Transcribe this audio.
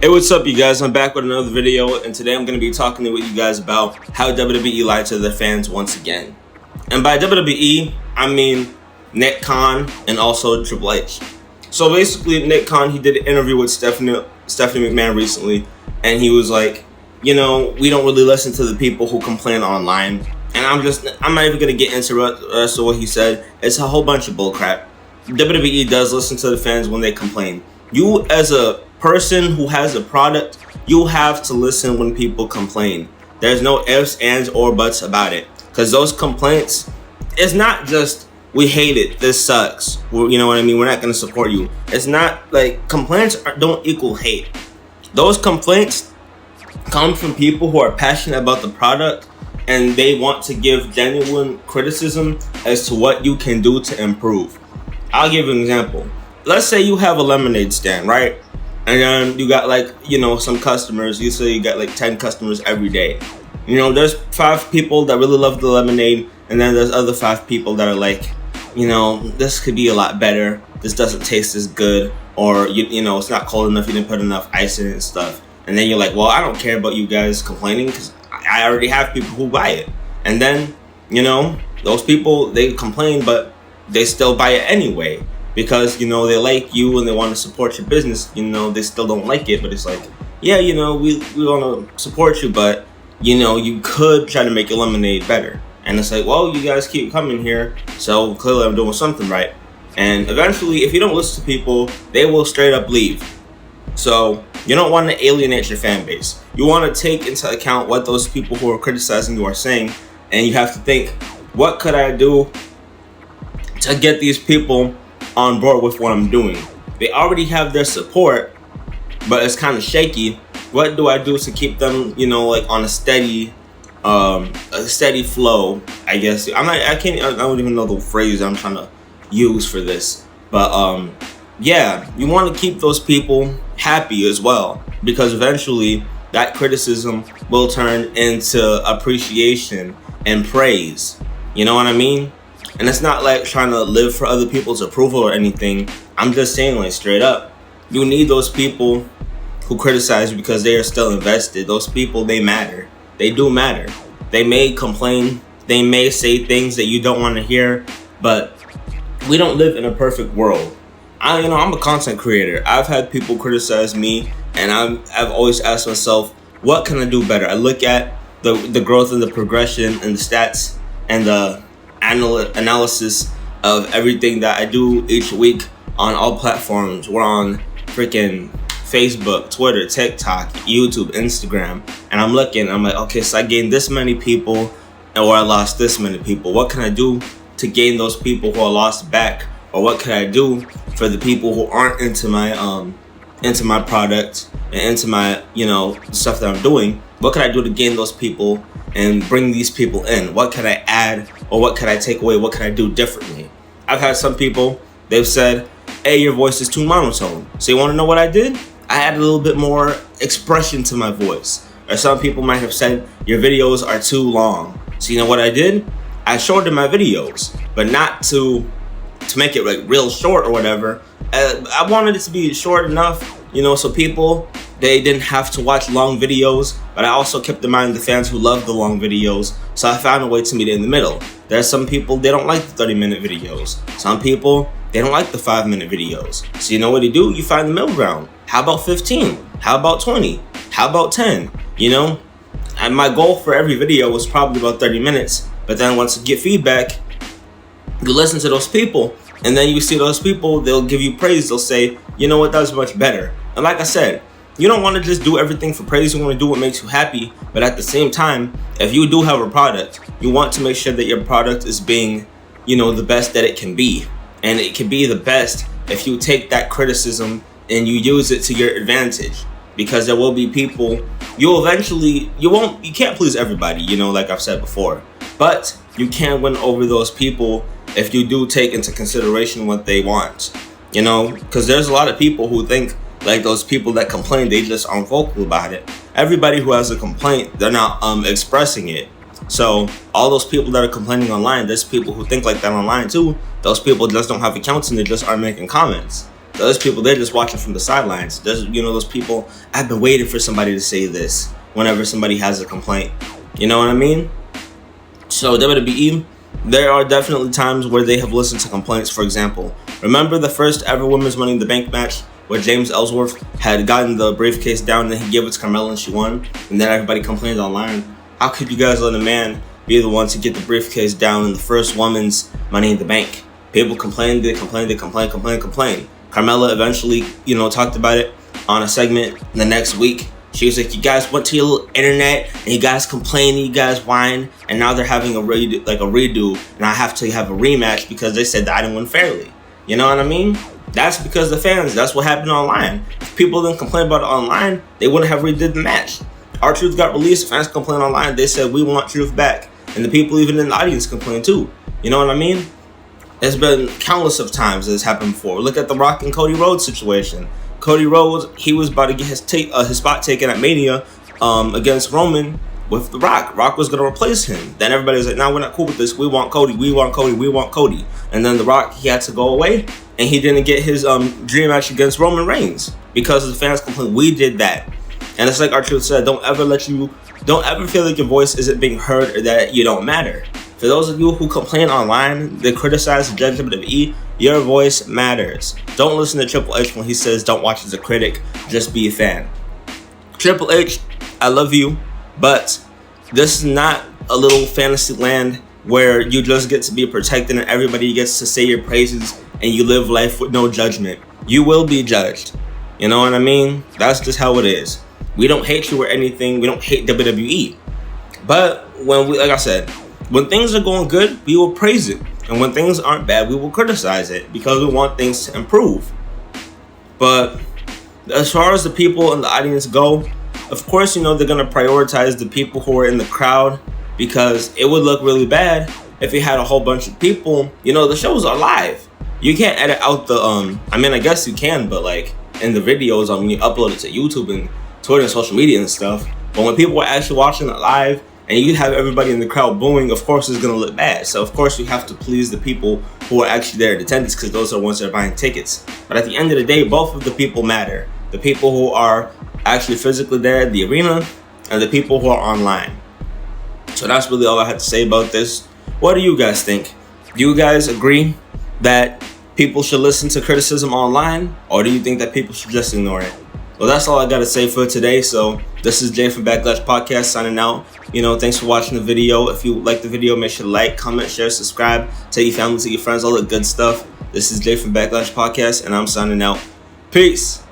Hey, what's up, you guys? I'm back with another video, and today I'm going to be talking with you guys about how WWE lied to their fans once again. And by WWE, I mean Nick Khan and also Triple H. So basically, Nick Khan, he did an interview with Stephanie McMahon recently, and he was like, you know, we don't really listen to the people who complain online. And I'm not even going to get into the rest of what he said. It's a whole bunch of bullcrap. WWE does listen to the fans when they complain. You, as a person who has a product, you have to listen when people complain. There's no ifs, ands, or buts about it. Because those complaints, it's not just, we hate it, this sucks. You know what I mean? We're not going to support you. It's not like, complaints don't equal hate. Those complaints come from people who are passionate about the product, and they want to give genuine criticism as to what you can do to improve. I'll give you an example. Let's say you have a lemonade stand, right? And then you got like, you know, some customers. You say you got like 10 customers every day. You know, there's 5 people that really love the lemonade, and then there's other 5 people that are like, you know, this could be a lot better. This doesn't taste as good, or you know, it's not cold enough. You didn't put enough ice in it and stuff. And then you're like, well, I don't care about you guys complaining because I already have people who buy it. And then, you know, those people, they complain, but they still buy it anyway. Because, you know, they like you and they want to support your business. You know, they still don't like it, but it's like, yeah, you know, we want to support you, but, you know, you could try to make your lemonade better. And it's like, well, you guys keep coming here, so clearly I'm doing something right. And eventually, if you don't listen to people, they will straight up leave. So you don't want to alienate your fan base. You want to take into account what those people who are criticizing you are saying, and you have to think, what could I do to get these people on board with what I'm doing? They already have their support, but it's kind of shaky. What do I do to keep them, you know, like on a steady flow? I guess I don't even know the phrase I'm trying to use for this, but yeah, you want to keep those people happy as well, because eventually that criticism will turn into appreciation and praise. You know what I mean? And it's not like trying to live for other people's approval or anything. I'm just saying, like, straight up, you need those people who criticize you because they are still invested. Those people, they matter. They do matter. They may complain. They may say things that you don't want to hear, but we don't live in a perfect world. I'm a content creator. I've had people criticize me, and I've always asked myself, what can I do better? I look at the growth and the progression and the stats and the analysis of everything that I do each week on all platforms. We're on freaking Facebook, Twitter, TikTok, YouTube, Instagram, and I'm looking, I'm like, okay, so I gained this many people, or I lost this many people. What can I do to gain those people who are lost back? Or what can I do for the people who aren't into my product and into my, you know, stuff that I'm doing? What can I do to gain those people and bring these people in? What can I add, or what can I take away? What can I do differently? I've had some people, they've said, hey, your voice is too monotone. So you want to know what I did? I added a little bit more expression to my voice. Or some people might have said, your videos are too long. So you know what I did? I shortened my videos, but not to make it like real short or whatever. I wanted it to be short enough, you know, so people, they didn't have to watch long videos, but I also kept in mind the fans who love the long videos, so I found a way to meet in the middle. There's some people, they don't like the 30-minute videos. Some people, they don't like the 5-minute videos. So you know what you do? You find the middle ground. How about 15? How about 20? How about 10? You know? And my goal for every video was probably about 30 minutes, but then once you get feedback, you listen to those people, and then you see those people, they'll give you praise. They'll say, you know what, that was much better. And like I said, you don't want to just do everything for praise. You want to do what makes you happy. But at the same time, if you do have a product, you want to make sure that your product is being, you know, the best that it can be. And it can be the best if you take that criticism and you use it to your advantage. Because there will be people, you can't please everybody, you know, like I've said before. But you can win over those people if you do take into consideration what they want, you know, because there's a lot of people who think like those people that complain, they just aren't vocal about it. Everybody who has a complaint, they're not expressing it. So all those people that are complaining online, there's people who think like that online too. Those people just don't have accounts and they just aren't making comments. Those people, they're just watching from the sidelines. There's, those people, I've been waiting for somebody to say this whenever somebody has a complaint. You know what I mean? So WWE, there are definitely times where they have listened to complaints. For example, remember the first ever Women's Money in the Bank match where James Ellsworth had gotten the briefcase down and he gave it to Carmella and she won? And then everybody complained online. How could you guys let a man be the one to get the briefcase down in the first Women's Money in the Bank? People complained, they complained. Carmella eventually, talked about it on a segment the next week. She was like, you guys went to your little internet and you guys complained, you guys whined, and now they're having a redo, and I have to have a rematch because they said that I didn't win fairly. You know what I mean? That's because the fans, that's what happened online. If people didn't complain about it online, they wouldn't have redid the match. R-Truth got released, fans complained online, they said we want Truth back. And the people even in the audience complained too. You know what I mean? There's been countless of times this happened before. Look at the Rock and Cody Rhodes situation. Cody Rhodes, he was about to get his spot taken at Mania against Roman with The Rock. Rock was going to replace him. Then everybody was like, nah, we're not cool with this. We want Cody. And then The Rock, he had to go away, and he didn't get his dream match against Roman Reigns because the fans complained. We did that. And it's like R-Truth said, don't ever feel like your voice isn't being heard or that you don't matter. For those of you who complain online, they criticize the judge of WWE, your voice matters. Don't listen to Triple H when he says don't watch as a critic, just be a fan. Triple H, I love you, but this is not a little fantasy land where you just get to be protected and everybody gets to say your praises and you live life with no judgment. You will be judged. You know what I mean? That's just how it is. We don't hate you or anything. We don't hate WWE. But like I said, when things are going good, we will praise it. And when things aren't bad, we will criticize it because we want things to improve. But as far as the people in the audience go, of course, they're going to prioritize the people who are in the crowd because it would look really bad if you had a whole bunch of people. The shows are live. You can't edit out the, I guess you can, but like in the videos when you upload it to YouTube and Twitter and social media and stuff. But when people are actually watching it live, and you have everybody in the crowd booing, of course it's going to look bad. So of course you have to please the people who are actually there in attendance because those are the ones that are buying tickets. But at the end of the day, both of the people matter. The people who are actually physically there at the arena and the people who are online. So that's really all I had to say about this. What do you guys think? Do you guys agree that people should listen to criticism online, or do you think that people should just ignore it? Well, that's all I got to say for today. So this is Jay from Backlash Podcast signing out. Thanks for watching the video. If you like the video, make sure to like, comment, share, subscribe, tell your family, tell your friends, all the good stuff. This is Jay from Backlash Podcast, and I'm signing out. Peace.